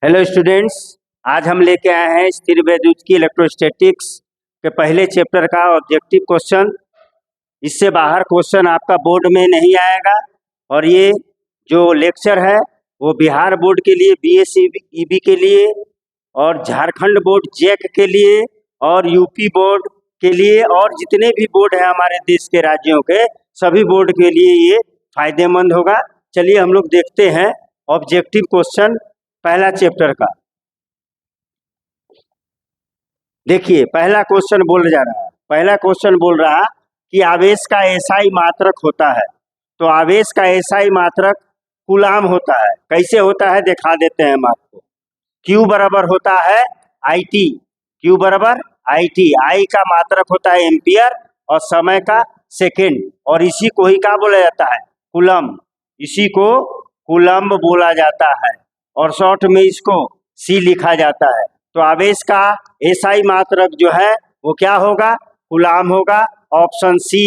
Hello students, आज हम लेके आए हैं स्थिर वैद्युत की इलेक्ट्रोस्टैटिक्स के पहले चैप्टर का ऑब्जेक्टिव क्वेश्चन। इससे बाहर क्वेश्चन आपका बोर्ड में नहीं आएगा और ये जो लेक्चर है वो बिहार बोर्ड के लिए, बीएसईबी के लिए और झारखंड बोर्ड जैक के लिए और यूपी बोर्ड के लिए और जितने भी बोर्ड हैं हमारे देश के राज्यों के सभी बोर्ड के लिए ये फायदेमंद होगा। चलिए हम लोग देखते हैं ऑब्जेक्टिव क्वेश्चन पहला चैप्टर का। देखिए पहला क्वेश्चन बोल रहा कि आवेश का एसआई मात्रक होता है। तो आवेश का एसआई मात्रक कूलाम होता है। कैसे होता है दिखा देते हैं हम आपको। Q बराबर होता है IT, Q बराबर IT, I का मात्रक होता है एम्पियर और समय का सेकेंड, और इसी को ही क्या बोला जाता है, कूलम। इसी को कूलम्ब बोला जाता है और शॉर्ट में इसको C लिखा जाता है। तो आवेश का एसआई मात्रक जो है वो क्या होगा, कूलाम होगा। ऑप्शन सी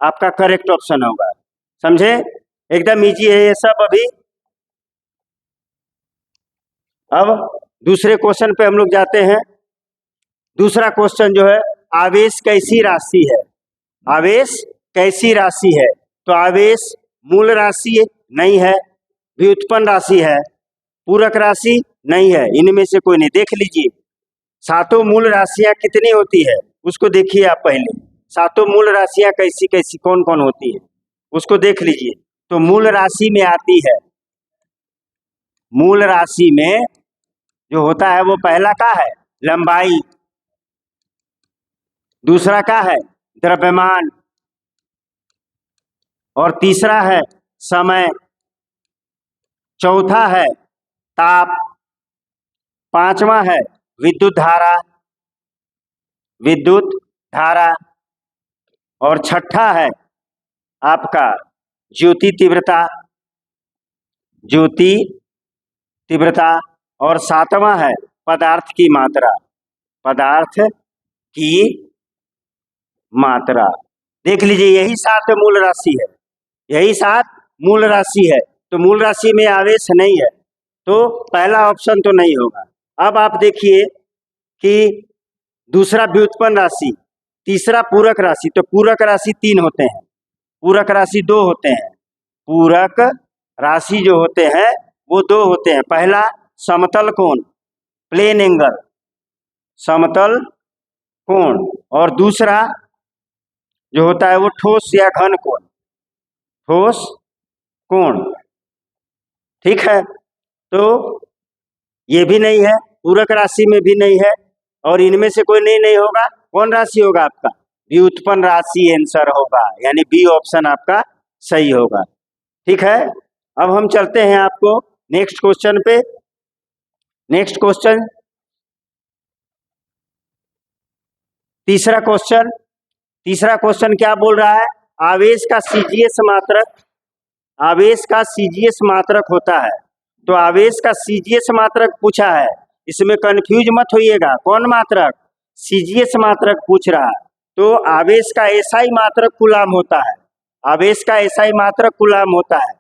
आपका करेक्ट ऑप्शन होगा। समझे, एकदम इजी है ये सब। अभी अब दूसरे क्वेश्चन पे हम लोग जाते हैं। दूसरा क्वेश्चन जो है, आवेश कैसी राशि है। आवेश कैसी राशि है। तो आवेश मूल राशि नहीं है, व्युत्पन्न राशि है, पूरक राशि नहीं है, इनमें से कोई नहीं। देख लीजिए सातों मूल राशियां कितनी होती है उसको देखिए आप पहले। सातों मूल राशियां कैसी कैसी कौन कौन होती है उसको देख लीजिए। तो मूल राशि में आती है, मूल राशि में जो होता है वो पहला का है लंबाई, दूसरा का है द्रव्यमान, और तीसरा है समय, चौथा है ताप, पांचवा है विद्युत धारा, विद्युत धारा, और छठा है आपका ज्योति तीव्रता, ज्योति तीव्रता, और सातवां है पदार्थ की मात्रा, पदार्थ की मात्रा। देख लीजिए यही सात मूल राशि है, यही सात मूल राशि है। तो मूल राशि में आवेश नहीं है तो पहला ऑप्शन तो नहीं होगा। अब आप देखिए कि दूसरा व्युत्पन्न राशि, तीसरा पूरक राशि। तो पूरक राशि तीन होते हैं, पूरक राशि दो होते हैं। पूरक राशि जो होते हैं वो दो होते हैं। पहला समतल कोण, प्लेन एंगल, समतल कोण, और दूसरा जो होता है वो ठोस या घन कोण, ठोस कोण। ठीक है, तो ये भी नहीं है, पूरक राशि में भी नहीं है, और इनमें से कोई नहीं होगा। कौन राशि होगा आपका, व्युत्पन्न राशि आंसर होगा, यानी बी ऑप्शन आपका सही होगा। ठीक है, अब हम चलते हैं आपको नेक्स्ट क्वेश्चन पे। नेक्स्ट क्वेश्चन, तीसरा क्वेश्चन क्या बोल रहा है, आवेश का सीजीएस मात्रक, आवेश का सीजीएस मात्रक होता है। तो आवेश का सीजीएस मात्रक पूछा है, इसमें कंफ्यूज मत होइएगा, कौन मात्रक, सीजीएस मात्रक पूछ रहा है। तो आवेश का एसआई मात्रक कूलाम होता है, आवेश का एसआई मात्रक कूलाम होता है।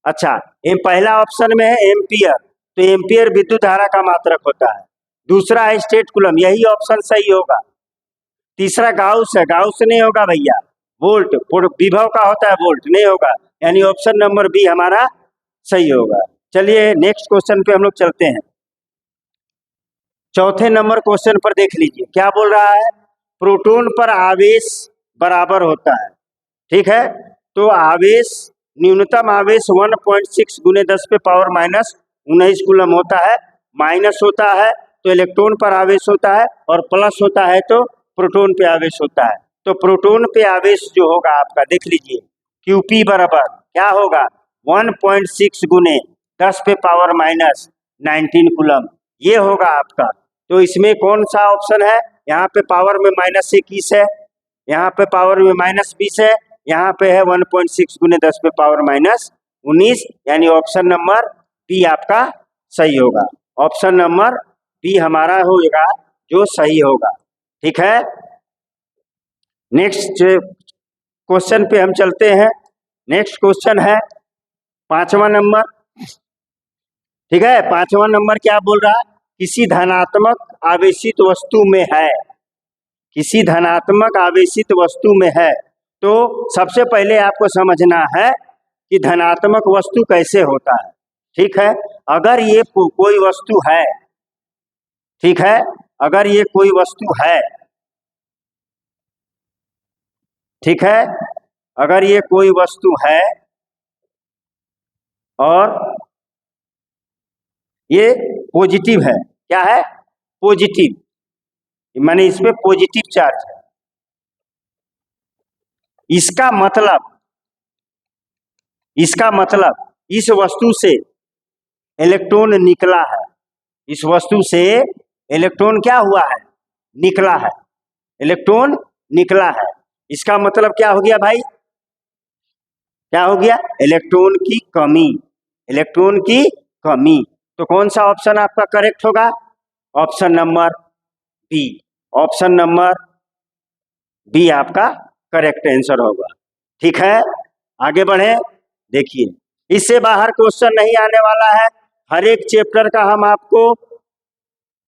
अच्छा, पहला ऑप्शन में है एम्पियर, तो एम्पियर विद्युत धारा का मात्रक होता है। दूसरा है स्टेट कूलम, यही ऑप्शन सही होगा। तीसरा गाउस है, गाउस नहीं होगा भैया। वोल्ट, विभव का होता है, वोल्ट नहीं होगा, यानी ऑप्शन नंबर बी हमारा सही होगा। चलिए नेक्स्ट क्वेश्चन पे हम लोग चलते हैं। चौथे नंबर क्वेश्चन पर देख लीजिए क्या बोल रहा है, प्रोटॉन पर आवेश बराबर होता है। ठीक है, तो आवेश, न्यूनतम आवेश 1.6 गुने 10 पे पावर माइनस 19 कूलम होता है। माइनस होता है तो इलेक्ट्रॉन पर आवेश होता है, और प्लस होता है तो प्रोटॉन पे आवेश होता है। तो प्रोटॉन पे आवेश जो होगा आपका, देख लीजिए क्यूपी बराबर क्या होगा, 1.6 गुने 10 पे पावर माइनस 19 कूलम, ये होगा आपका। तो इसमें कौन सा ऑप्शन है, यहाँ पे पावर में -21 है, यहाँ पे पावर में -20 है, यहाँ पे है 1.6 गुने 10 पे पावर माइनस 19, यानी ऑप्शन नंबर बी आपका सही होगा। ऑप्शन नंबर बी हमारा होगा जो सही होगा। ठीक है, नेक्स्ट क्वेश्चन पे हम चलते हैं। नेक्स्ट क्वेश्चन है 5वां नंबर, ठीक है। 5वां नंबर क्या बोल रहा है, किसी धनात्मक आवेशित वस्तु में है, किसी धनात्मक आवेशित वस्तु में है। तो सबसे पहले आपको समझना है कि धनात्मक वस्तु कैसे होता है। ठीक है, अगर ये कोई वस्तु है, ठीक है, अगर ये कोई वस्तु है, ठीक है, अगर ये कोई वस्तु है और ये पॉजिटिव है, क्या है, पॉजिटिव, माने इस पे पॉजिटिव चार्ज है, इसका मतलब इस वस्तु से इलेक्ट्रॉन निकला है, इस वस्तु से इलेक्ट्रॉन क्या हुआ है, निकला है, इलेक्ट्रॉन निकला है। इसका मतलब क्या हो गया भाई, क्या हो गया, इलेक्ट्रॉन की कमी, इलेक्ट्रॉन की कमी। तो कौन सा ऑप्शन आपका करेक्ट होगा, option number B, option number B आपका करेक्ट आंसर होगा। ठीक है, आगे बढ़े। देखिए, इससे बाहर क्वेश्चन नहीं आने वाला है, हर एक चैप्टर का हम आपको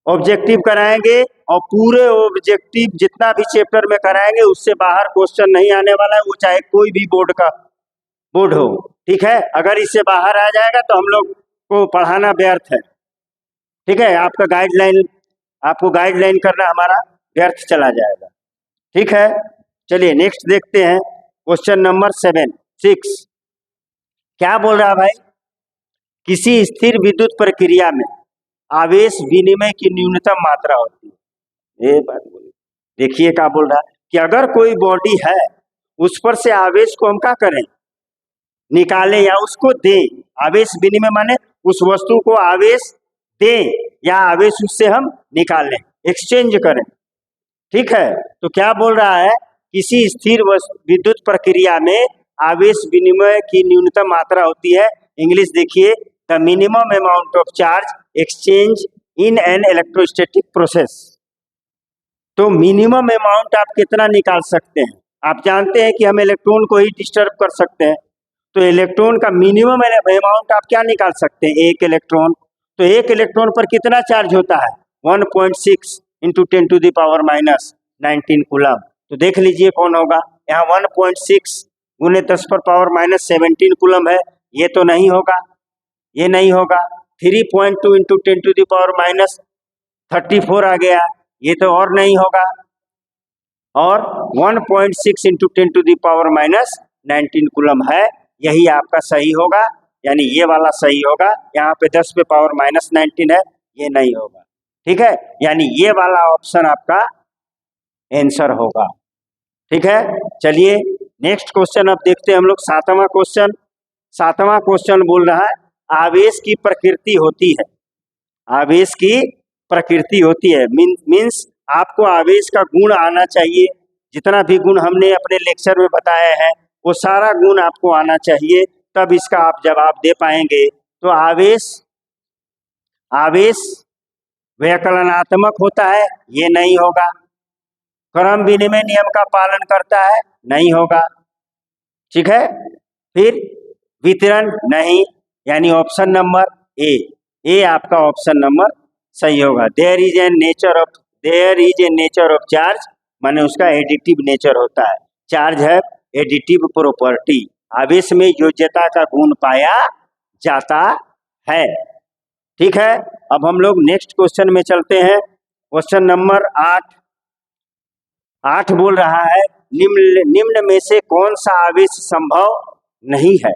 ऑब्जेक्टिव कराएंगे और पूरे ऑब्जेक्टिव जितना भी चैप्टर में कराएंगे उससे बाहर क्वेश्चन नहीं आने वाला है, वो चाहे कोई भी बोर्ड हो। ठीक है, अगर इससे बाहर आ जाएगा तो हम लोग को पढ़ाना व्यर्थ है। ठीक है, आपको गाइडलाइन करना हमारा व्यर्थ चला जाएगा। ठीक है, चलिए नेक्स्ट देखते हैं, क्वेश्चन नंबर 6। क्या बोल रहा है भाई, किसी स्थिर विद्युत प्रक्रिया में आवेश विनिमय की न्यूनतम मात्रा होती है। ये बात बोली, देखिए क्या बोल रहा है कि अगर कोई बॉडी है उस पर से आवेश को हम क्या करें, निकालें या उसको दें। आवेश विनिमय माने उस वस्तु को आवेश दें या आवेश उससे हम निकालें, एक्सचेंज करें। ठीक है, तो क्या बोल रहा है, किसी स्थिर विद्युत प्रक्रिया में आवेश विनिमय की न्यूनतम मात्रा होती है। इंग्लिश देखिए, the minimum amount of charge exchange in an electrostatic process. तो मिनिमम अमाउंट आप कितना निकाल सकते हैं, आप जानते हैं कि हम इलेक्ट्रॉन को ही डिस्टर्ब कर सकते हैं, तो इलेक्ट्रॉन का मिनिमम अमाउंट आप क्या निकाल सकते हैं, एक इलेक्ट्रॉन। तो एक इलेक्ट्रॉन पर कितना चार्ज होता है, 1.6 इंटू 10⁻⁻19 कूलम। तो देख लीजिए कौन होगा, यहाँ 1.6 गुने 10⁻⁻17 कूलम है, ये तो नहीं होगा, ये नहीं होगा। 3.2 इंटू 10⁻34 आ गया, ये तो और नहीं होगा। और 1.6 इंटू 10⁻⁻19 कूलम है, यही आपका सही होगा, यानी ये वाला सही होगा। यहाँ पे 10⁻⁻19 है, ये नहीं होगा। ठीक है, यानी ये वाला ऑप्शन आपका आंसर होगा। ठीक है, चलिए नेक्स्ट क्वेश्चन अब देखते हैं हम लोग, 7वां क्वेश्चन। 7वां क्वेश्चन बोल रहा है, आवेश की प्रकृति होती है, आवेश की प्रकृति होती है, मीन्स आपको आवेश का गुण आना चाहिए। जितना भी गुण हमने अपने लेक्चर में बताया है वो सारा गुण आपको आना चाहिए, तब इसका आप जवाब दे पाएंगे। तो आवेश व्यकलनात्मक होता है, ये नहीं होगा। क्रम विनिमय नियम का पालन करता है, नहीं होगा। ठीक है, फिर वितरण नहीं, यानी ऑप्शन नंबर ए आपका ऑप्शन नंबर सही होगा। There is a nature of charge, माने उसका एडिटिव नेचर होता है। चार्ज है एडिटिव प्रॉपर्टी, आवेश में योज्यता का गुण पाया जाता है। ठीक है, अब हम लोग नेक्स्ट क्वेश्चन में चलते हैं। क्वेश्चन नंबर 8 बोल रहा है, निम्न में से कौन सा आवेश संभव नहीं है,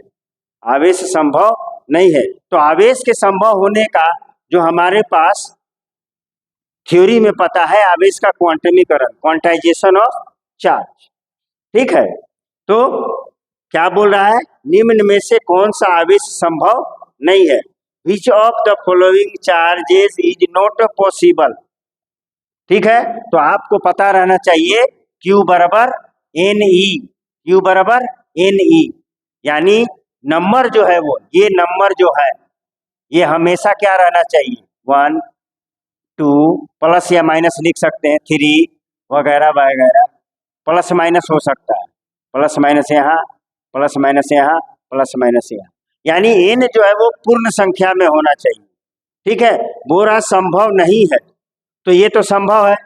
आवेश संभव नहीं है। तो आवेश के संभव होने का जो हमारे पास थ्योरी में पता है, आवेश का क्वांटमीकरण, क्वांटाइजेशन ऑफ चार्ज। ठीक है, तो क्या बोल रहा है, निम्न में से कौन सा आवेश संभव नहीं है। Which of the following charges is not possible. ठीक है, तो आपको पता रहना चाहिए Q बराबर NE, यानी नंबर जो है वो, ये नंबर जो है ये हमेशा क्या रहना चाहिए, 1 2 प्लस या माइनस लिख सकते हैं, 3 वगैरह वगैरह, प्लस माइनस हो सकता है, प्लस माइनस यहाँ, प्लस माइनस यहाँ, प्लस माइनस यहाँ, यानी n जो है वो पूर्ण संख्या में होना चाहिए। ठीक है, बोल रहा संभव नहीं है, तो ये तो संभव है,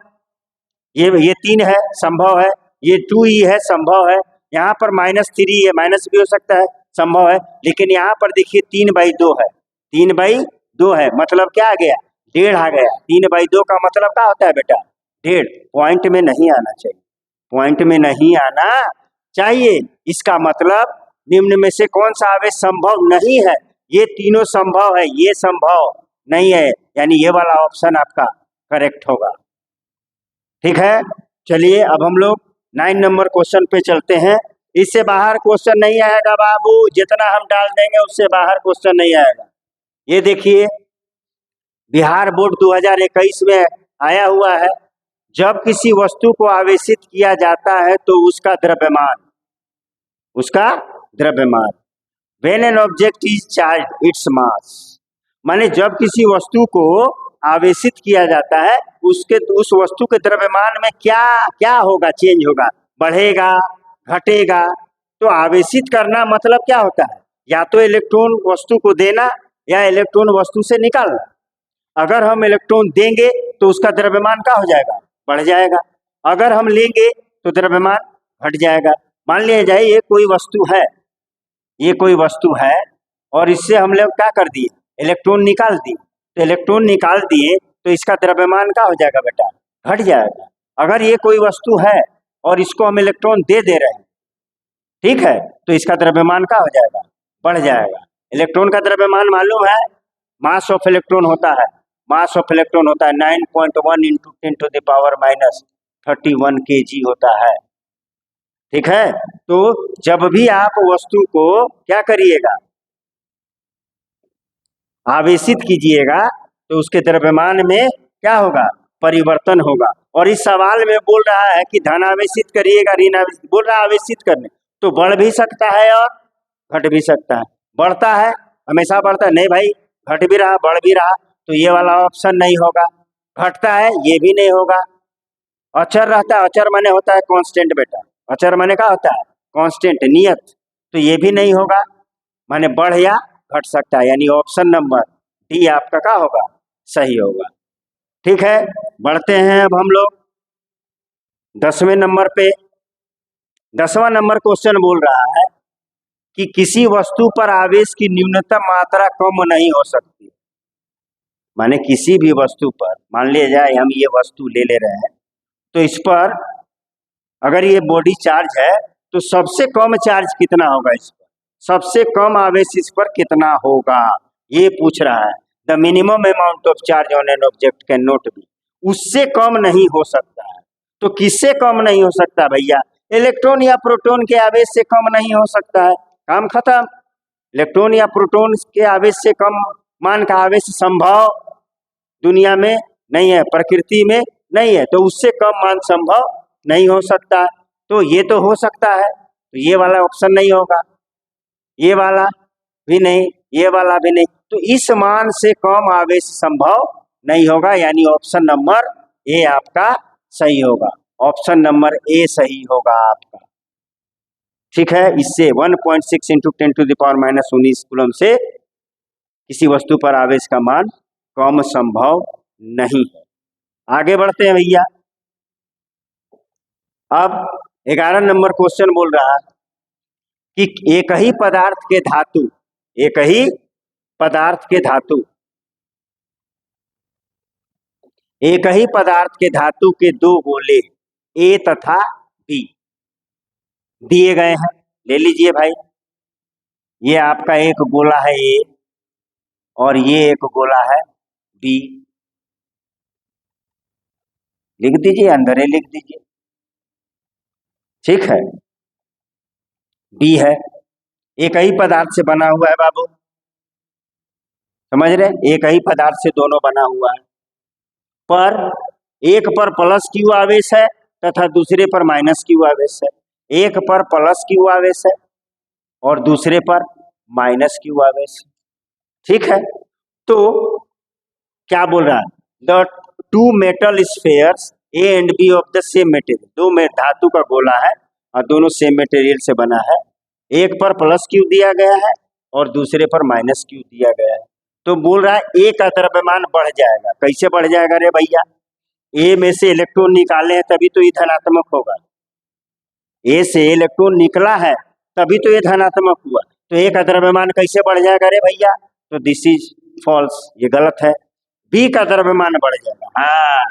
ये 3 है संभव है, ये 2e है संभव है, यहाँ पर -3 है, माइनस भी हो सकता है, संभव है। लेकिन यहाँ पर देखिए 3/2 है, 3/2 है, मतलब क्या आ गया, 1.5 आ गया। 3/2 का मतलब क्या होता है बेटा, 1.5। पॉइंट में नहीं आना चाहिए, पॉइंट में नहीं आना चाहिए। इसका मतलब निम्न में से कौन सा आवेश संभव नहीं है, ये तीनों संभव है, ये संभव नहीं है, यानी ये वाला ऑप्शन आपका करेक्ट होगा। ठीक है, चलिए अब हम लोग 9 नंबर क्वेश्चन पे चलते हैं। इससे बाहर क्वेश्चन नहीं आएगा बाबू, जितना हम डाल देंगे उससे बाहर क्वेश्चन नहीं आएगा। ये देखिए बिहार बोर्ड 2021 में आया हुआ है, जब किसी वस्तु को आवेशित किया जाता है तो उसका द्रव्यमान when an object is charge its mass, माने जब किसी वस्तु को आवेशित किया जाता है उस वस्तु के द्रव्यमान में क्या क्या होगा, चेंज होगा, बढ़ेगा घटेगा। तो आवेशित करना मतलब क्या होता है, या तो इलेक्ट्रॉन वस्तु को देना या इलेक्ट्रॉन वस्तु से निकालना। अगर हम इलेक्ट्रॉन देंगे तो उसका द्रव्यमान क्या हो जाएगा, बढ़ जाएगा। अगर हम लेंगे तो द्रव्यमान घट जाएगा। मान लिया जाए ये कोई वस्तु है और इससे हम लोग क्या कर दिए, इलेक्ट्रॉन निकाल दिए। तो इलेक्ट्रॉन निकाल दिए तो इसका द्रव्यमान क्या हो जाएगा बेटा, घट जाएगा। अगर ये कोई वस्तु है और इसको हम इलेक्ट्रॉन दे रहे हैं, ठीक है, तो इसका द्रव्यमान क्या हो जाएगा, बढ़ जाएगा। इलेक्ट्रॉन का द्रव्यमान मालूम है, मास ऑफ इलेक्ट्रॉन होता है 9.1 × 10⁻³ kg होता है। ठीक है, तो जब भी आप वस्तु को क्या करिएगा, आवेशित कीजिएगा तो उसके द्रव्यमान में क्या होगा, परिवर्तन होगा। और इस सवाल में बोल रहा है कि धन आवेशित करिएगा ऋण आवेशित, बोल रहा है आवेशित करने, तो बढ़ भी सकता है और घट भी सकता है। बढ़ता है हमेशा बढ़ता है, नहीं भाई घट भी रहा बढ़ भी रहा, तो ये वाला ऑप्शन नहीं होगा। घटता है ये भी नहीं होगा। अचर रहता है, अचर माने होता है कांस्टेंट बेटा, अचर माने क्या होता है, कांस्टेंट नियत, तो ये भी नहीं होगा, माने बढ़ या घट सकता है। यानी ऑप्शन नंबर डी आपका क्या होगा, सही होगा। ठीक है, बढ़ते हैं अब हम लोग 10वें नंबर पे। 10वां नंबर क्वेश्चन बोल रहा है कि किसी वस्तु पर आवेश की न्यूनतम मात्रा कम नहीं हो सकती। माने किसी भी वस्तु पर, मान लिया जाए हम ये वस्तु ले रहे हैं, तो इस पर अगर ये बॉडी चार्ज है तो सबसे कम चार्ज कितना होगा, इस पर सबसे कम आवेश इस पर कितना होगा, ये पूछ रहा है। The minimum amount of charge on an object can not be, उससे कम नहीं हो सकता है। तो किससे कम नहीं हो सकता भैया, इलेक्ट्रॉन या प्रोटॉन के आवेश से कम नहीं हो सकता है, काम खत्म। इलेक्ट्रॉन या प्रोटॉन के आवेश से कम मान का आवेश संभव दुनिया में नहीं है, प्रकृति में नहीं है, तो उससे कम मान संभव नहीं हो सकता। तो ये तो हो सकता है, तो ये वाला ऑप्शन नहीं होगा, ये वाला भी नहीं, ये वाला भी नहीं, तो इस मान से कम आवेश संभव नहीं होगा, यानी ऑप्शन नंबर ए आपका सही होगा। ऑप्शन नंबर ए सही होगा आपका। ठीक है, इससे 1.6 × 10⁻⁻19 कूलम से किसी वस्तु पर आवेश का मान कम संभव नहीं है। आगे बढ़ते हैं भैया। अब 11 नंबर क्वेश्चन बोल रहा है कि एक ही पदार्थ के धातु के दो गोले ए तथा बी दिए गए हैं। ले लीजिए भाई, ये आपका एक गोला है ए और ये एक गोला है बी, लिख दीजिए, अंदर ही लिख दीजिए। ठीक है, बी है, एक ही पदार्थ से बना हुआ है बाबू, समझ रहे, एक ही पदार्थ से दोनों बना हुआ है, पर एक पर प्लस क्यू आवेश है तथा दूसरे पर माइनस क्यू आवेश है। एक पर प्लस क्यू आवेश है और दूसरे पर माइनस क्यू आवेश है। ठीक है, तो क्या बोल रहा है, the two metal spheres A and B of the same material, दो में धातु का गोला है और दोनों सेम मटेरियल से बना है, एक पर प्लस क्यू दिया गया है और दूसरे पर माइनस क्यू दिया गया है। तो बोल रहा है ए का द्रव्यमान बढ़ जाएगा। कैसे बढ़ जाएगा रे भैया? ए में से इलेक्ट्रॉन निकाले हैं तभी तो ये धनात्मक होगा। ए से इलेक्ट्रॉन निकला है तभी तो ये धनात्मक हुआ। तो ए का द्रव्यमान कैसे बढ़ जाएगा रे भैया? तो दिस इज फॉल्स, ये गलत है। बी का द्रव्यमान बढ़ जाएगा। हाँ,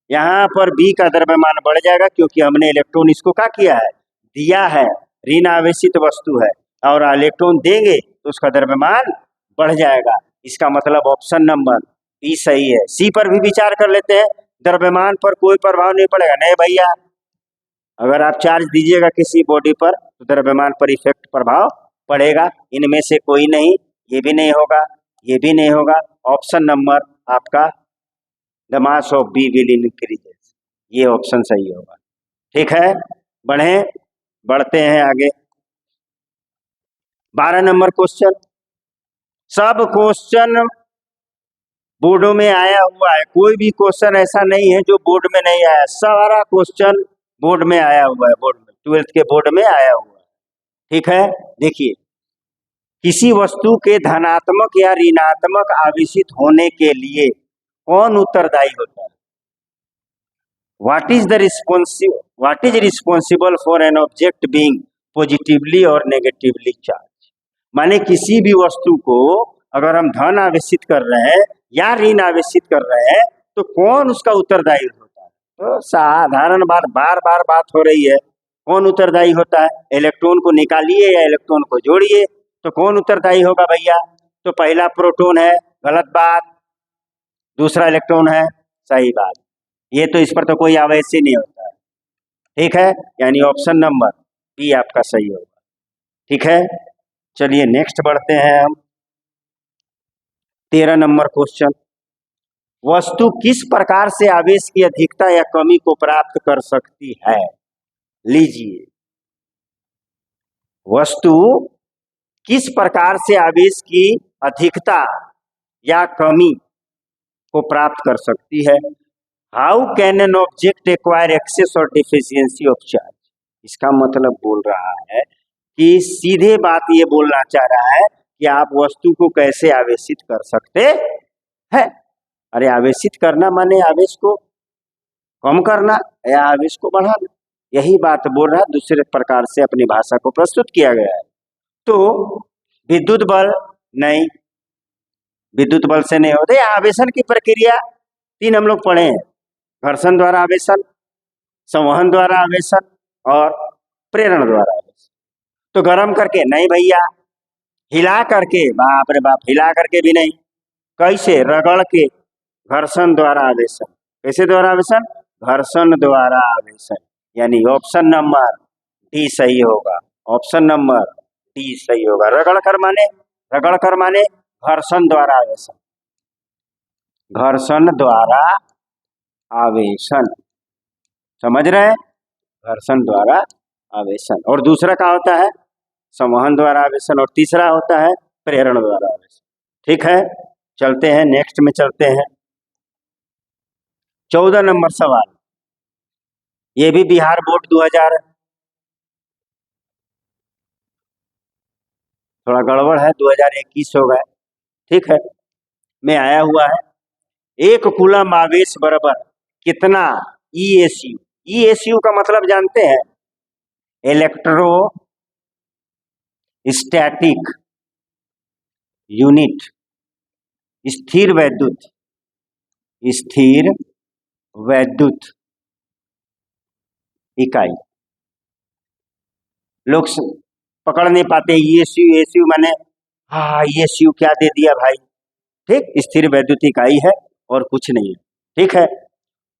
यहाँ पर बी का द्रव्यमान बढ़ जाएगा क्योंकि हमने इलेक्ट्रॉन इसको क्या किया है? दिया है। ऋण आवेशित वस्तु है और इलेक्ट्रॉन देंगे तो उसका द्रव्यमान बढ़ जाएगा। इसका मतलब ऑप्शन नंबर बी सही है। सी पर भी विचार कर लेते हैं। द्रव्यमान पर कोई प्रभाव नहीं पड़ेगा। नहीं भैया, अगर आप चार्ज दीजिएगा किसी बॉडी पर तो द्रव्यमान पर इफेक्ट प्रभाव पड़ेगा। इनमें से कोई नहीं, ये भी नहीं होगा, ये भी नहीं होगा। ऑप्शन नंबर आपका the mass of B will increases, ये ऑप्शन सही होगा। ठीक है, बढ़ते हैं आगे। 12 नंबर क्वेश्चन। सब क्वेश्चन बोर्डों में आया हुआ है, कोई भी क्वेश्चन ऐसा नहीं है जो बोर्ड में नहीं आया। सारा क्वेश्चन बोर्ड में आया हुआ है, बोर्ड में 12th के बोर्ड में आया हुआ है। ठीक है, देखिए, किसी वस्तु के धनात्मक या ऋणात्मक आवेशित होने के लिए कौन उत्तरदायी होता है? What is responsible for an object being positively और नेगेटिवली चार्ज? माने किसी भी वस्तु को अगर हम धन आवेशित कर रहे हैं या ऋण आवेशित कर रहे हैं तो कौन उसका उत्तरदायी होता है? तो साधारण बार बात हो रही है, कौन उत्तरदायी होता है? इलेक्ट्रॉन को निकालिए या इलेक्ट्रॉन को जोड़िए, तो कौन उत्तरदायी होगा भैया? तो पहला प्रोटॉन है, गलत बात। दूसरा इलेक्ट्रॉन है, सही बात। ये तो इस पर तो कोई आवेश ही नहीं होता है। ठीक है, यानी ऑप्शन नंबर बी आपका सही होगा। ठीक है, चलिए नेक्स्ट बढ़ते हैं हम। 13 नंबर क्वेश्चन। वस्तु किस प्रकार से आवेश की अधिकता या कमी को प्राप्त कर सकती है? लीजिए, वस्तु किस प्रकार से आवेश की अधिकता या कमी को प्राप्त कर सकती है? How can an object acquire excess और डिफिशियंसी ऑफ चार्ज? इसका मतलब बोल रहा है कि सीधे बात ये बोलना चाह रहा है कि आप वस्तु को कैसे आवेशित कर सकते हैं। अरे आवेशित करना माने आवेश को कम करना या आवेश को बढ़ाना, यही बात बोल रहा है। दूसरे प्रकार से अपनी भाषा को प्रस्तुत किया गया है। तो विद्युत बल नहीं, विद्युत बल से नहीं होते। आवेशन की प्रक्रिया 3 हम लोग पढ़े हैं, घर्षण द्वारा आवेशन, संवहन द्वारा आवेशन और प्रेरण द्वारा आवेशन। तो गर्म करके नहीं भैया, हिला करके, बाप रे बाप, हिला करके भी नहीं। कैसे? रगड़ के, घर्षण द्वारा आवेशन। कैसे द्वारा आवेशन? घर्षण द्वारा आवेशन। यानी ऑप्शन नंबर डी सही होगा। ऑप्शन नंबर डी सही होगा। रगड़ कर माने घर्षण द्वारा आवेशन, घर्षण द्वारा आवेशन, समझ रहे हैं? घर्षण द्वारा आवेशन। और दूसरा क्या होता है? संवहन द्वारा आवेशन। और तीसरा होता है प्रेरण द्वारा आवेशन। ठीक है, चलते हैं नेक्स्ट में चलते हैं। 14 नंबर सवाल, ये भी बिहार बोर्ड 2000, थोड़ा गड़बड़ है, 2021 होगा। ठीक है, में आया हुआ है। 1 कूलम आवेश बराबर कितना ESU? ESU का मतलब जानते हैं? इलेक्ट्रोस्टैटिक यूनिट, स्थिर वैद्युत इकाई। लोग पकड़ नहीं पाते ESU माने, हाँ ESU क्या दे दिया भाई। ठीक, स्थिर वैद्युत इकाई है और कुछ नहीं है। ठीक है,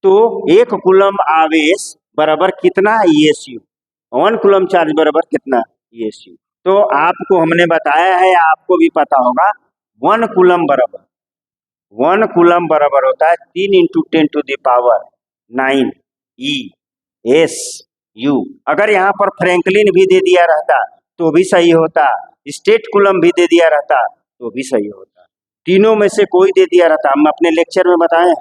तो 1 कूलम आवेश बराबर कितना ESU? 1 कूलम चार्ज बराबर कितना ESU? तो आपको हमने बताया है, आपको भी पता होगा, 1 कूलम बराबर होता है 3 × 10⁹ ESU। अगर यहाँ पर फ्रैंकलिन भी दे दिया रहता तो भी सही होता, स्टेट कूलम भी दे दिया रहता तो भी सही होता, तीनों में से कोई दे दिया रहता, हम अपने लेक्चर में बताए हैं,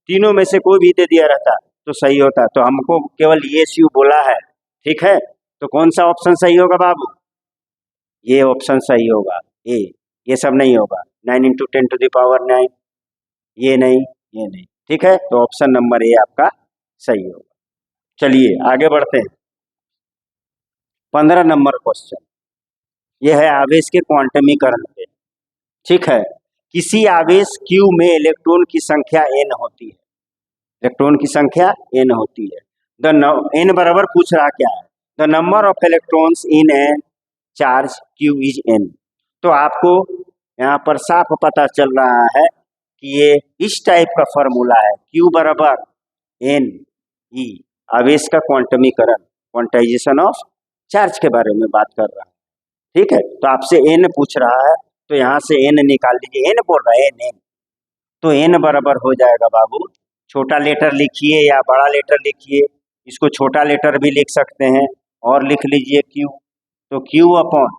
तीनों में से कोई भी दे दिया रहता तो सही होता। तो हमको केवल ESU बोला है। ठीक है, तो कौन सा ऑप्शन सही होगा बाबू? ये ऑप्शन सही होगा, ये सब नहीं होगा। 9 इंटू 10⁻⁹, ये नहीं, ये नहीं। ठीक है, तो ऑप्शन नंबर ए आपका सही होगा। चलिए आगे बढ़ते हैं। 15 नंबर क्वेश्चन, ये है आवेश के क्वांटमीकरण पे। ठीक है, किसी आवेश Q में इलेक्ट्रॉन की संख्या n होती है, इलेक्ट्रॉन की संख्या n होती है। n बराबर पूछ रहा क्या है, the number of electrons in A charge Q is n। तो आपको यहाँ पर साफ पता चल रहा है कि ये इस टाइप का फॉर्मूला है, Q बराबर n e, आवेश का क्वांटमीकरण, क्वांटाइजेशन ऑफ चार्ज के बारे में बात कर रहा है। ठीक है, तो आपसे n पूछ रहा है, तो यहाँ से n निकाल लीजिए, n बोल रहा है n, तो n बराबर हो जाएगा बाबू, छोटा लेटर लिखिए या बड़ा लेटर लिखिए, इसको छोटा लेटर भी लिख सकते हैं और लिख लीजिए Q, तो Q अपॉन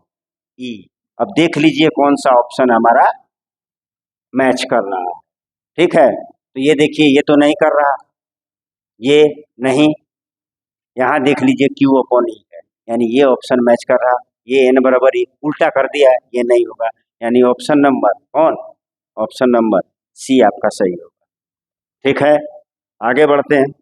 E। अब देख लीजिए कौन सा ऑप्शन हमारा मैच कर रहा है। ठीक है, तो ये देखिए ये तो नहीं कर रहा, ये नहीं, यहाँ देख लीजिए Q अपॉन E है, यानी ये ऑप्शन मैच कर रहा, ये n बराबर E उल्टा कर दिया है, ये नहीं होगा, यानी ऑप्शन नंबर कौन, ऑप्शन नंबर सी आपका सही होगा। ठीक है, आगे बढ़ते हैं।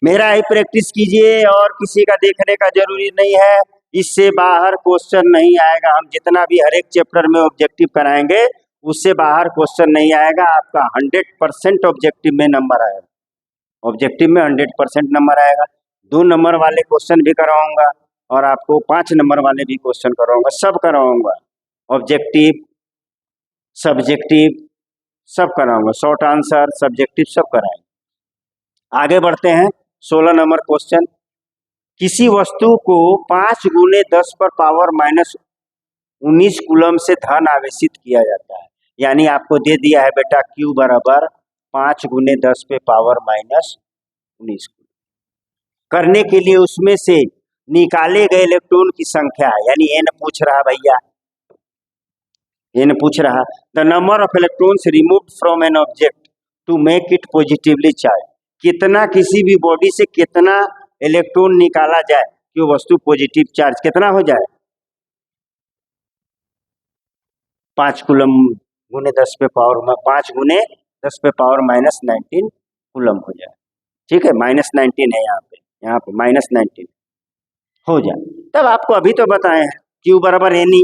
मेरा ही प्रैक्टिस कीजिए और किसी का देखने का जरूरी नहीं है, इससे बाहर क्वेश्चन नहीं आएगा। हम जितना भी हर एक चैप्टर में ऑब्जेक्टिव कराएंगे उससे बाहर क्वेश्चन नहीं आएगा, आपका 100% ऑब्जेक्टिव में नंबर आएगा, ऑब्जेक्टिव में 100% नंबर आएगा। 2 नंबर वाले क्वेश्चन भी कराऊंगा और आपको 5 नंबर वाले भी क्वेश्चन कराऊंगा, सब कराऊंगा, ऑब्जेक्टिव सब्जेक्टिव सब कराऊंगा, शॉर्ट आंसर सब्जेक्टिव सब कराएंगे। आगे बढ़ते हैं। 16 नंबर क्वेश्चन, किसी वस्तु को 5 × 10⁻⁻19 कूलम से धन आवेशित किया जाता है, यानी आपको दे दिया है बेटा Q बराबर 5 × 10⁻⁻19 करने के लिए उसमें से निकाले गए इलेक्ट्रॉन की संख्या, यानी n पूछ रहा भैया, n पूछ रहा, the number of electrons removed from an object to make it positively charge, कितना किसी भी बॉडी से कितना इलेक्ट्रॉन निकाला जाए कि वो वस्तु पॉजिटिव चार्ज कितना हो जाए, 5 कूलम × 10⁻⁻19 कूलम हो जाए। ठीक है, -19 है यहाँ पे -19 हो जाए। तब आपको अभी तो बताए हैं Q बराबर n,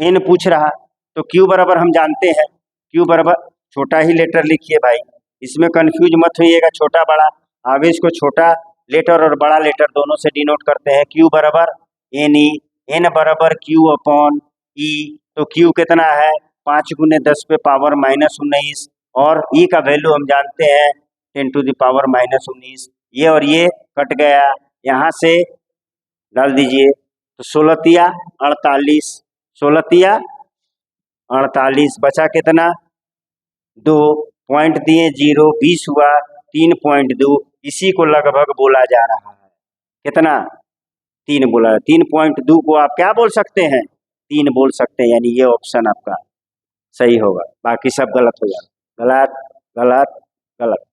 n पूछ रहा, तो Q बराबर हम जानते हैं, Q बराबर छोटा ही लेटर लिखिए भाई, इसमें कंफ्यूज मत होइएगा, छोटा बड़ा, आवेश को छोटा लेटर और बड़ा लेटर दोनों से डिनोट करते हैं। Q बराबर n e, n बराबर Q अपॉन E, तो Q कितना है 5 × 10⁻⁻19 और E का वैल्यू हम जानते हैं 10⁻⁻19, ये और ये कट गया, यहाँ से डाल दीजिए, तो 16 तिया 48, 16 तिया 48, बचा कितना 2, पॉइंट दिए 0, 20 हुआ 3.2, इसी को लगभग बोला जा रहा है, कितना 3 बोला, 3.2 को आप क्या बोल सकते हैं, 3 बोल सकते हैं, यानी ये ऑप्शन आपका सही होगा, बाकी सब गलत हो जाएगा, गलत गलत गलत।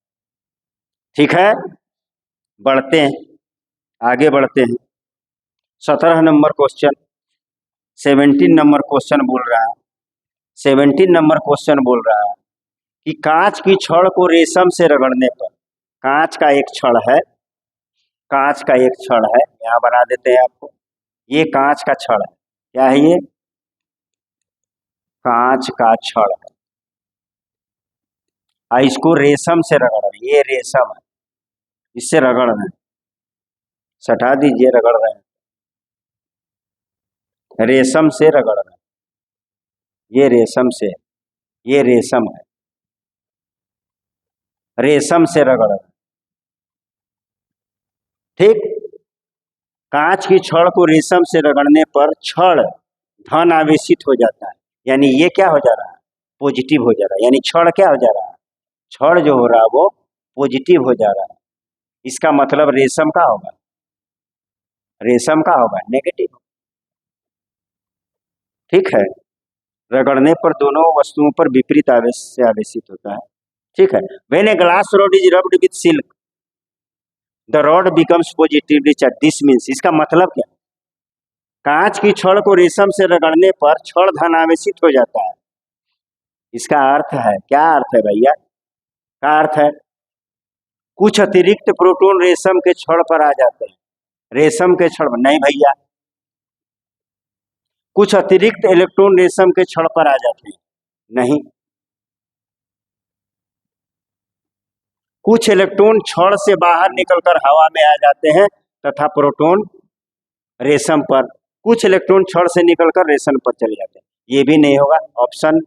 ठीक है, बढ़ते हैं, आगे बढ़ते हैं। 17 नंबर क्वेश्चन, 17 नंबर क्वेश्चन बोल रहा है, 17 नंबर क्वेश्चन बोल रहा है कि कांच की छड़ को रेशम से रगड़ने पर, कांच का एक छड़ है, कांच का एक छड़ है, यहाँ बना देते हैं आपको, ये कांच का छड़ है, क्या है ये, कांच का छड़ है, इसको रेशम से रगड़ रहे, ये रेशम है, इससे रगड़ रहे, सटा दीजिए, रगड़ रहे हैं, रेशम से रगड़ रहे, ये रेशम से, ये रेशम है, रेशम से रगड़ रहे, ठीक। कांच की छड़ को रेशम से रगड़ने पर छड़ धन आवेशित हो जाता है, यानी ये क्या हो जा रहा है, पॉजिटिव हो जा रहा है, यानी छड़ क्या हो जा रहा है, छड़ जो हो रहा है वो पॉजिटिव हो जा रहा है, इसका मतलब रेशम का होगा, रेशम का होगा नेगेटिव। ठीक है, रगड़ने पर दोनों वस्तुओं पर विपरीत आवेश से आवेशित होता है। ठीक है, when a glass rod is rubbed with silk the rod becomes positively charge, this means, इसका मतलब क्या, कांच की छड़ को रेशम से रगड़ने पर छड़ धनावेशित हो जाता है। इसका अर्थ है, क्या अर्थ है भैया? क्या अर्थ है? कुछ अतिरिक्त प्रोटॉन रेशम के छड़ पर आ जाते हैं। रेशम के छड़ पर नहीं भैया, कुछ अतिरिक्त इलेक्ट्रॉन रेशम के छड़ पर आ जाते हैं, नहीं। कुछ इलेक्ट्रॉन छड़ से बाहर निकलकर हवा में आ जाते हैं तथा प्रोटॉन रेशम पर, कुछ इलेक्ट्रॉन छड़ से निकलकर रेशम पर चले जाते हैं। ये भी नहीं होगा, ऑप्शन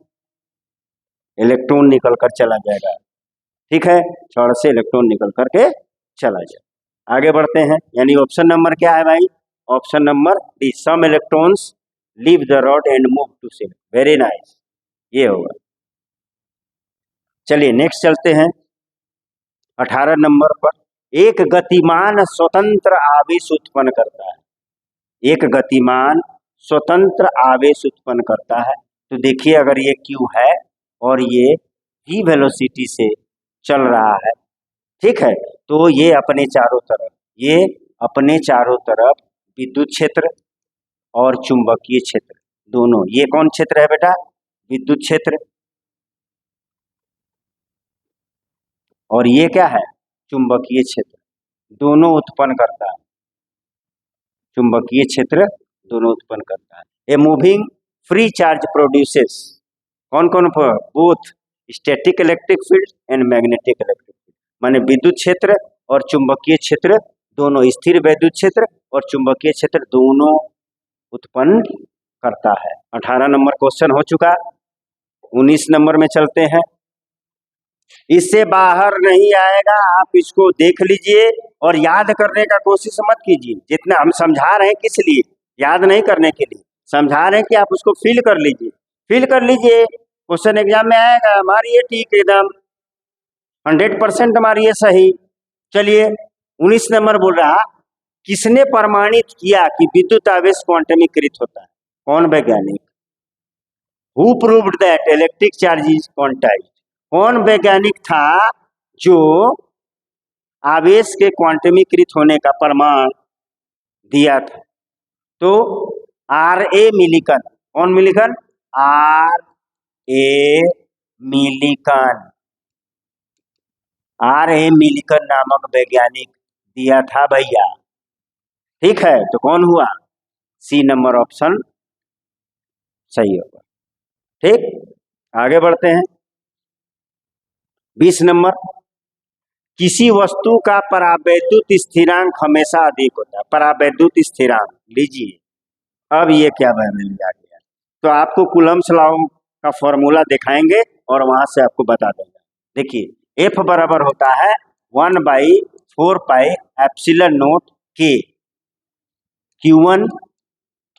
इलेक्ट्रॉन निकलकर चला जाएगा। ठीक है, छड़ से इलेक्ट्रॉन निकल करके चला जाए। आगे बढ़ते हैं, यानी ऑप्शन नंबर क्या है भाई? Option number D, some electrons leave the rod and move to cell. Very nice, ये होगा। चलिए नेक्स्ट चलते हैं 18 नंबर पर। एक गतिमान स्वतंत्र आवेश उत्पन्न करता है। एक गतिमान स्वतंत्र आवेश उत्पन्न करता है। तो देखिए, अगर ये Q है और ये v वेलोसिटी से चल रहा है, ठीक है, तो ये अपने चारों तरफ विद्युत क्षेत्र और चुंबकीय क्षेत्र दोनों, ये कौन क्षेत्र है बेटा? विद्युत क्षेत्र। और ये क्या है? चुंबकीय क्षेत्र, दोनों उत्पन्न करता है। चुंबकीय क्षेत्र दोनों उत्पन्न करता है। A moving free charge produces कौन कौन? Both static electric field and magnetic electric field. माने विद्युत क्षेत्र और चुंबकीय क्षेत्र दोनों, स्थिर विद्युत क्षेत्र और चुंबकीय क्षेत्र दोनों उत्पन्न करता है। 18 नंबर क्वेश्चन हो चुका। 19 नंबर में चलते हैं। इससे बाहर नहीं आएगा, आप इसको देख लीजिए और याद करने का कोशिश मत कीजिए। जितना हम समझा रहे हैं, किस लिए? याद नहीं करने के लिए समझा रहे हैं कि आप उसको फील कर लीजिए। फील कर लीजिए, क्वेश्चन एग्जाम में आएगा, मारिए ठीक, एकदम 100% मारिए सही। चलिए 19 नंबर बोल रहा, किसने प्रमाणित किया कि विद्युत आवेश क्वांटमीकृत होता है? कौन वैज्ञानिक? Who proved that electric charge is quantized? कौन वैज्ञानिक था जो आवेश के क्वांटमीकृत होने का प्रमाण दिया था? तो R.A. मिलिकन। कौन Millikan? R.A. Millikan. R.A. Millikan नामक वैज्ञानिक दिया था भैया। ठीक है, तो कौन हुआ? सी नंबर ऑप्शन सही होगा। ठीक, आगे बढ़ते हैं। 20 नंबर, किसी वस्तु का परावैद्युत स्थिरांक हमेशा अधिक होता है। परावैद्युत स्थिरांक लीजिए, अब ये क्या बहने आ गया, तो आपको कूलम्ब्स लॉ का फॉर्मूला दिखाएंगे और वहां से आपको बता देंगे। देखिए, F बराबर होता है 1/4 pi epsilon not K Q1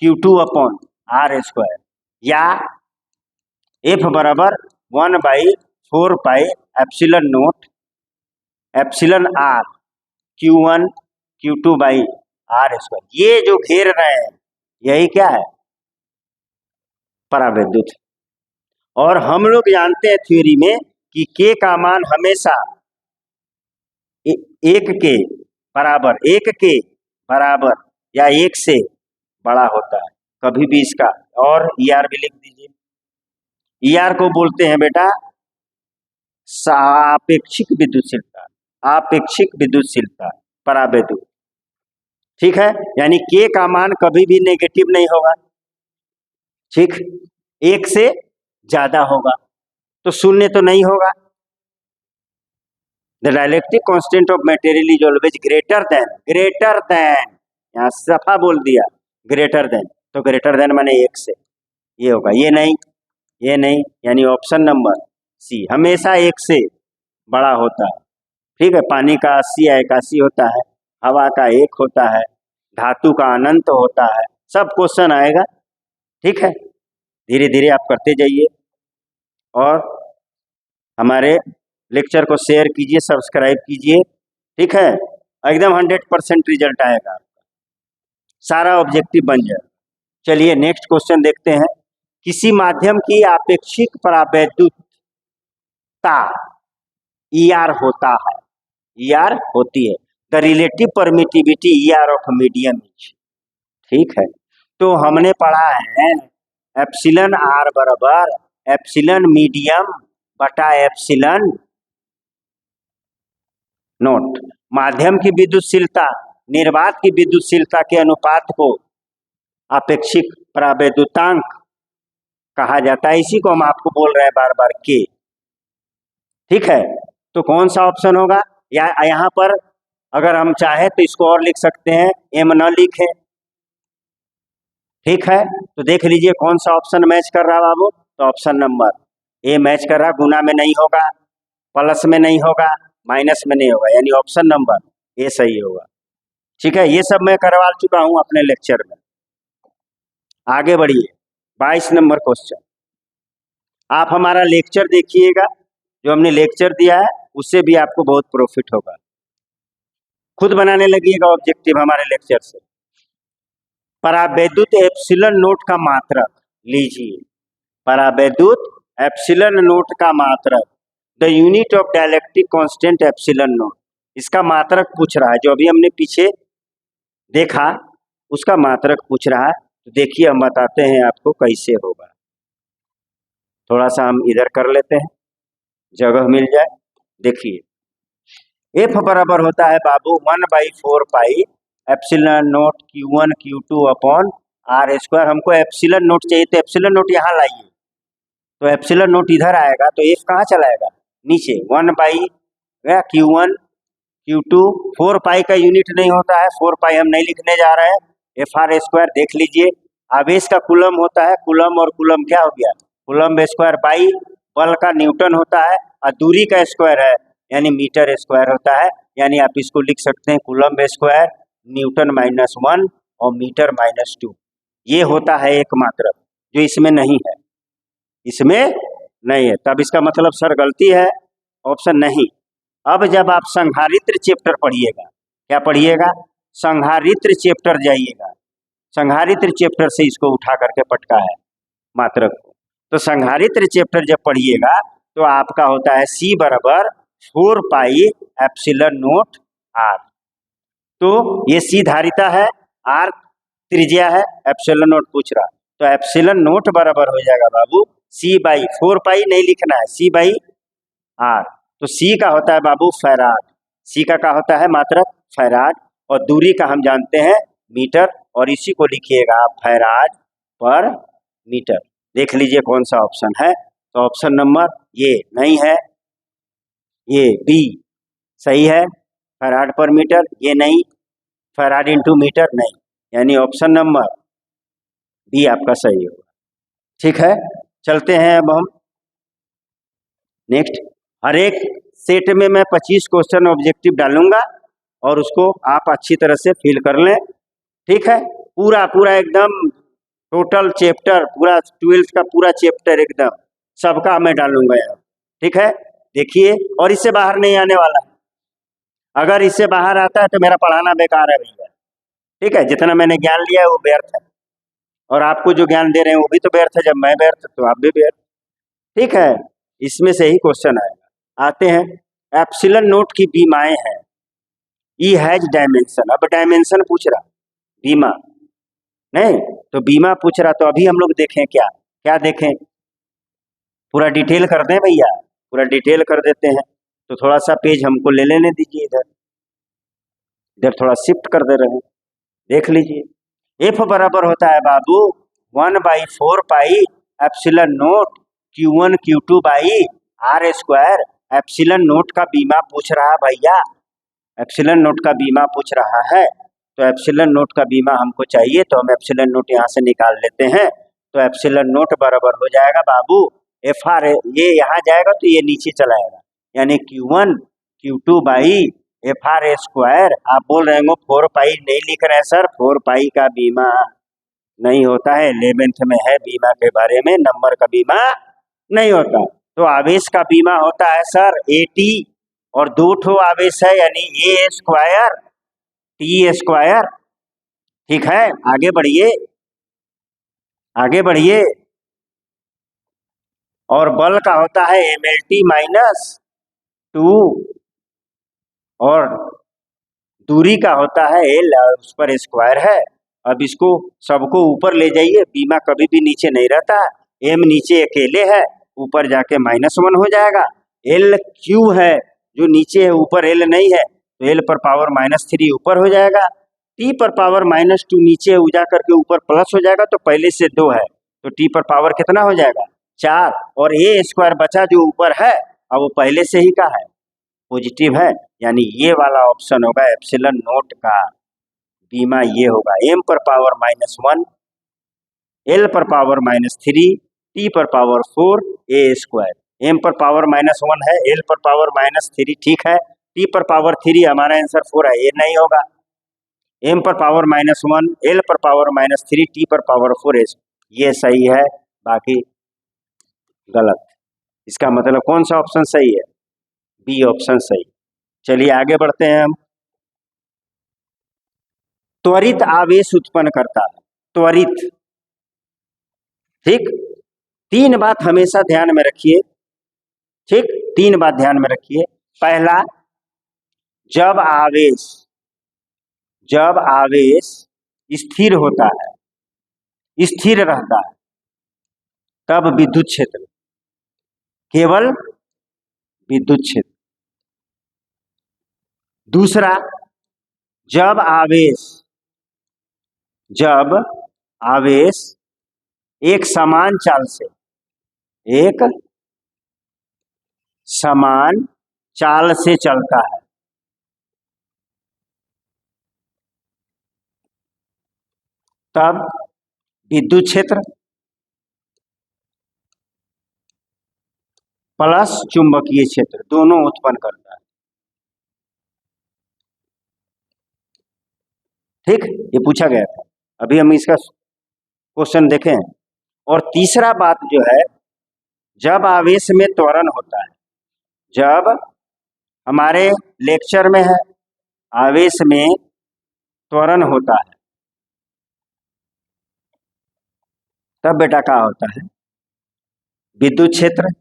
Q2 upon R square, या F बराबर 1/4 pi epsilon not epsilon R Q1 Q2 by R square. ये जो घेर रहे हैं यही क्या है? परावैद्युत। और हम लोग जानते हैं थ्योरी में कि K का मान हमेशा एक के बराबर या एक से बड़ा होता है, कभी भी इसका। और ER भी लिख दीजिए। ER को बोलते हैं बेटा सापेक्षिक विद्युतशीलता, आपेक्षिक विद्युतशीलता, परावैद्युत। ठीक है, यानी K का मान कभी भी नेगेटिव नहीं होगा। ठीक, एक से ज्यादा होगा, तो शून्य तो नहीं होगा। The dielectric constant of material is always greater than, यहाँ सफा बोल दिया ग्रेटर देन, तो ग्रेटर देन माने एक से, ये होगा। ये नहीं, यानी ऑप्शन नंबर सी हमेशा एक से बड़ा होता है। ठीक है, पानी का 80 या 81 होता है, हवा का 1 होता है, धातु का अनंत होता है, सब क्वेश्चन आएगा। ठीक है, धीरे धीरे आप करते जाइए और हमारे लेक्चर को शेयर कीजिए, सब्सक्राइब कीजिए। ठीक है, एकदम 100% रिजल्ट आएगा, सारा ऑब्जेक्टिव बन जाए। चलिए नेक्स्ट क्वेश्चन देखते हैं। किसी माध्यम की आपेक्षिक परावैद्युतता ER होता है, ER होती है। The relative permittivity ER of medium is. ठीक है, तो हमने पढ़ा है एप्सिलन आर बराबर एप्सिलन मीडियम बटा एप्सिलन नोट। माध्यम की विद्युतशीलता निर्वात की विद्युतशीलता के अनुपात को अपेक्षिक प्रावैद्युतांक कहा जाता है। इसी को हम आपको बोल रहे हैं बार बार के। ठीक है, तो कौन सा ऑप्शन होगा? या यहाँ पर अगर हम चाहे तो इसको और लिख सकते हैं, एम न लिखे। ठीक है, तो देख लीजिए कौन सा ऑप्शन मैच कर रहा है बाबू। तो ऑप्शन नंबर ए मैच कर रहा, गुना में नहीं होगा, प्लस में नहीं होगा, माइनस में नहीं होगा, यानी ऑप्शन नंबर ए सही होगा। ठीक है, ये सब मैं करवा चुका हूं अपने लेक्चर में। आगे बढ़िए, 22 नंबर क्वेश्चन। आप हमारा लेक्चर देखिएगा, जो हमने लेक्चर दिया है उससे भी आपको बहुत प्रॉफिट होगा। खुद बनाने लगिएगा ऑब्जेक्टिव हमारे लेक्चर से। परावैद्युत एप्सिलन नोट का मात्रक लीजिए, परावैद्युत एप्सिलन नोट का मात्रक, the unit of dielectric constant epsilon note. इसका मात्रक पूछ रहा है, जो अभी हमने पीछे देखा उसका मात्रक पूछ रहा है। तो देखिए हम बताते हैं आपको कैसे होगा। थोड़ा सा हम इधर कर लेते हैं, जगह मिल जाए। देखिए एफ बराबर होता है बाबू 1/4 pi epsilon nought Q1 Q2 upon r square. हमको एप्सिलन नोट चाहिए, तो एप्सिलन नोट यहाँ लाइए, तो एप्सिलन नोट इधर आएगा, तो एफ कहाँ चला आएगा? नीचे। 1/Q1 Q2, 4 पाई का यूनिट नहीं होता है, 4 पाई हम नहीं लिखने जा रहे हैं। एफ आर स्क्वायर देख लीजिए, आवेश का कूलम होता है, कूलम और कूलम क्या हो गया? कूलम स्क्वायर बाई बल का न्यूटन होता है, और दूरी का स्क्वायर है यानी मीटर स्क्वायर होता है। यानी आप इसको लिख सकते हैं कूलम स्क्वायर न्यूटन -1 और मीटर -2। ये होता है एक मात्रक, जो इसमें नहीं है, इसमें नहीं है। तब इसका मतलब सर गलती है, ऑप्शन नहीं। अब जब आप संधारित्र चैप्टर पढ़िएगा, क्या पढ़िएगा? संधारित्र चैप्टर जाइएगा, संधारित्र चैप्टर से इसको उठा करके पटका है मात्रक को। तो संधारित्र चैप्टर जब पढ़िएगा तो आपका होता है C बराबर 4 पाई एप्सिलन नोट आर। तो ये C धारिता है, आर त्रिज्या है, एप्सिलन नोट पूछ रहा, तो एप्सिलन नोट बराबर हो जाएगा बाबू C/4 पाई नहीं लिखना है, C/r। तो C का होता है बाबू फैराड, C का क्या होता है? मात्रक फैराड। और दूरी का हम जानते हैं मीटर, और इसी को लिखिएगा आप फैराड पर मीटर। देख लीजिए कौन सा ऑप्शन है। तो ऑप्शन नंबर ये नहीं है, ये बी सही है, फैराड पर मीटर। ये नहीं, फैराड इंटू मीटर नहीं, यानी ऑप्शन नंबर बी आपका सही होगा। ठीक है, चलते हैं अब हम नेक्स्ट। हर एक सेट में मैं 25 क्वेश्चन ऑब्जेक्टिव डालूंगा और उसको आप अच्छी तरह से फिल कर लें। ठीक है, पूरा पूरा एकदम टोटल चैप्टर, पूरा 12th का पूरा चैप्टर एकदम सबका मैं डालूंगा यार। ठीक है, देखिए, और इससे बाहर नहीं आने वाला है। अगर इससे बाहर आता है तो मेरा पढ़ाना बेकार है भैया। ठीक है, जितना मैंने ज्ञान लिया है वो व्यर्थ है, और आपको जो ज्ञान दे रहे हैं वो भी तो व्यर्थ है। जब मैं व्यर्थ तो आप भी व्यर्थ। ठीक है, इसमें से ही क्वेश्चन आएगा। आते हैं, एप्सिलन नोट की बीमाएं हैं, ई हैज डायमेंशन। अब डायमेंशन पूछ रहा, बीमा नहीं तो बीमा पूछ रहा। तो अभी हम लोग देखें क्या क्या देखें, पूरा डिटेल कर दें भैया, पूरा डिटेल कर देते हैं। तो थोड़ा सा पेज हमको ले लेने दीजिए, इधर इधर थोड़ा शिफ्ट कर दे रहे हैं, देख लीजिए। एफ बराबर होता है बाबू 1/4 pi epsilon nought Q1 Q2 by r square. Epsilon nought का बीमा पूछ रहा भैया, एप्सिलन नोट का बीमा पूछ रहा है। तो एप्सिलन नोट का बीमा हमको चाहिए, तो हम एप्सिलन नोट यहाँ से निकाल लेते हैं। तो एप्सिलन नोट बराबर हो जाएगा बाबू एफ आर, ये यहाँ जाएगा तो ये नीचे चला आएगा, यानी Q1 Q2 by F R square. आप बोल रहे हैं 4 पाई नहीं लिख रहे हैं सर, 4 पाई का बीमा नहीं होता है, 11th में है बीमा के बारे में, नंबर का बीमा नहीं होता। तो आवेश का बीमा होता है सर AT, और 2 ठो आवेश है यानी A स्क्वायर T स्क्वायर। ठीक है, आगे बढ़िए, आगे बढ़िए। और बल का होता है MLT -2, और दूरी का होता है L, उस पर स्क्वायर है। अब इसको सबको ऊपर ले जाइए, बीमा कभी भी नीचे नहीं रहता, एम नीचे अकेले है, ऊपर जाके -1 हो जाएगा। एल क्यू है जो नीचे है, ऊपर एल नहीं है, तो एल पर पावर -3 ऊपर हो जाएगा। टी पर पावर -2 नीचे जा करके ऊपर प्लस हो जाएगा, तो पहले से 2 है, तो टी पर पावर कितना हो जाएगा 4, और ए स्क्वायर बचा जो ऊपर है, अब वो पहले से ही का है पॉजिटिव है, यानी ये वाला ऑप्शन होगा एप्सिलॉन नोट का बीमा, ये होगा एम पर पावर -1, एल पर पावर -3, टी पर पावर 4, ए स्क्वायर। एम पर पावर -1 है, एल पर पावर -3 ठीक है, टी पर पावर 3 हमारा आंसर 4 है, ये नहीं होगा। एम पर पावर -1, एल पर पावर -3, टी पर पावर 4 है, ये सही है, बाकी गलत। इसका मतलब कौन सा ऑप्शन सही है? बी ऑप्शन सही। चलिए आगे बढ़ते हैं हम। त्वरित आवेश उत्पन्न करता है, त्वरित, ठीक। 3 बात हमेशा ध्यान में रखिए, ठीक, 3 बात ध्यान में रखिए। पहला, जब आवेश स्थिर होता है, स्थिर रहता है, तब विद्युत क्षेत्र, केवल विद्युत क्षेत्र। दूसरा, जब आवेश एक समान चाल से चलता है, तब विद्युत क्षेत्र प्लस चुंबकीय क्षेत्र दोनों उत्पन्न करता है, ठीक, ये पूछा गया था, अभी हम इसका क्वेश्चन देखें। और तीसरा बात जो है, जब आवेश में त्वरण होता है, जब हमारे लेक्चर में है आवेश में त्वरण होता है, तब बेटा क्या होता है? विद्युत क्षेत्र,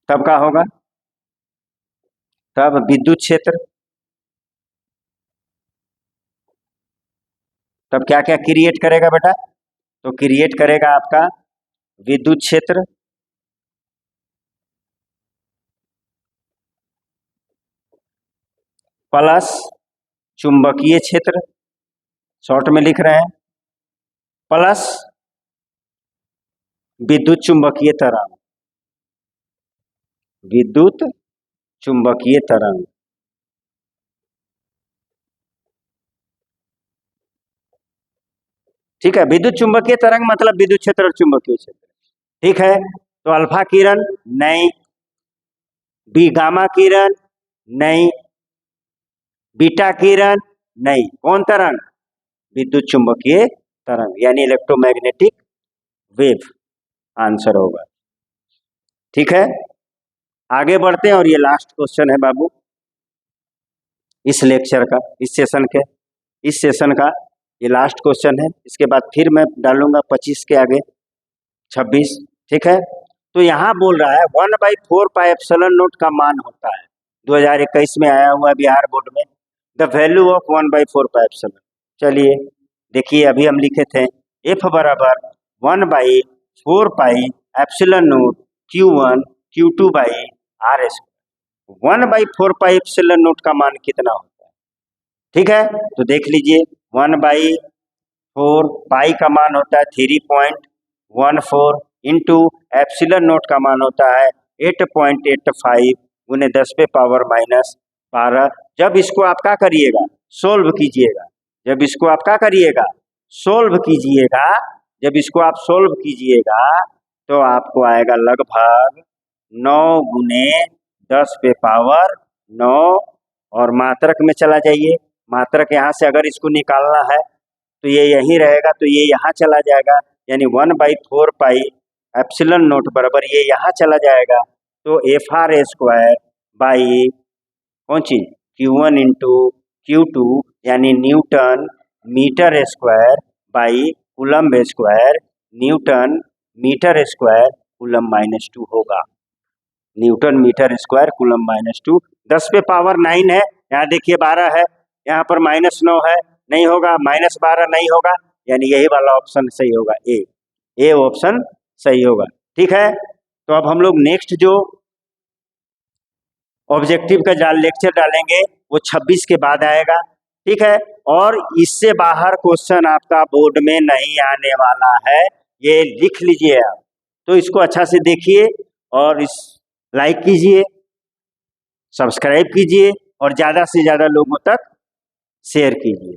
तब क्या होगा? तब विद्युत क्षेत्र, तब क्या क्या क्रिएट करेगा बेटा? तो क्रिएट करेगा आपका विद्युत क्षेत्र प्लस चुंबकीय क्षेत्र, शॉर्ट में लिख रहे हैं, प्लस विद्युत चुंबकीय तरंग, विद्युत चुंबकीय तरंग, ठीक है। विद्युत चुंबकीय तरंग मतलब विद्युत क्षेत्र और चुंबकीय क्षेत्र, ठीक है। तो अल्फा किरण नहीं, बी गामा किरण नहीं, बीटा किरण नहीं, कौन तरंग? विद्युत चुंबकीय तरंग, यानी इलेक्ट्रोमैग्नेटिक वेव आंसर होगा, ठीक है। आगे बढ़ते हैं, और ये लास्ट क्वेश्चन है बाबू इस लेक्चर का, इस सेशन का ये लास्ट क्वेश्चन है। इसके बाद फिर मैं डालूंगा 25 के आगे 26, ठीक है। तो यहाँ बोल रहा है 1/4 पाई एप्सिलॉन नोट का मान होता है, 2021 में आया हुआ बिहार बोर्ड में, the value of 1/4 pi epsilon. चलिए देखिए, अभी हम लिखे थे एफ बराबर 1/4 pi epsilon note Q1 Q2 by RS। 1/4 pi epsilon note का मान कितना होता है, ठीक है। तो देख लीजिए, 1/4 पाई का मान होता है 3.14 इंटू एप्सिलॉन नोट का मान होता है 8.85 गुने 10 पे पावर -12। जब इसको आप क्या करिएगा, सोल्व कीजिएगा, जब इसको आप क्या करिएगा, सोल्व कीजिएगा, जब इसको आप सोल्व कीजिएगा तो आपको आएगा लगभग 9 गुने 10 पे पावर 9, और मात्रक में चला जाइए, मात्रक यहाँ से अगर इसको निकालना है तो ये यहीं रहेगा, तो ये यहाँ चला जाएगा, यानी 1/4 पाई एप्सिलॉन नोट बराबर ये यहाँ चला जाएगा, तो FR स्क्वायर बाई कौन चीज Q1 इंटू Q2 यानी newton metre square by coulomb square, newton metre square coulomb -2 होगा, न्यूटन मीटर स्क्वायर कूलम्ब -2। 10 पे पावर 9 है, यहाँ देखिए 12 है, यहाँ पर -9 है, नहीं होगा, -12 नहीं होगा, यानी यही वाला ऑप्शन सही होगा, ए ऑप्शन सही होगा। ठीक है, तो अब हम लोग नेक्स्ट जो ऑब्जेक्टिव का लेक्चर डालेंगे वो 26 के बाद आएगा। ठीक है, और इससे बाहर क्वेश्चन आपका बोर्ड में नहीं आने वाला है, ये लिख लीजिए आप। तो इसको अच्छा से देखिए और इस लाइक कीजिए, सब्सक्राइब कीजिए और ज़्यादा से ज़्यादा लोगों तक शेयर कीजिए।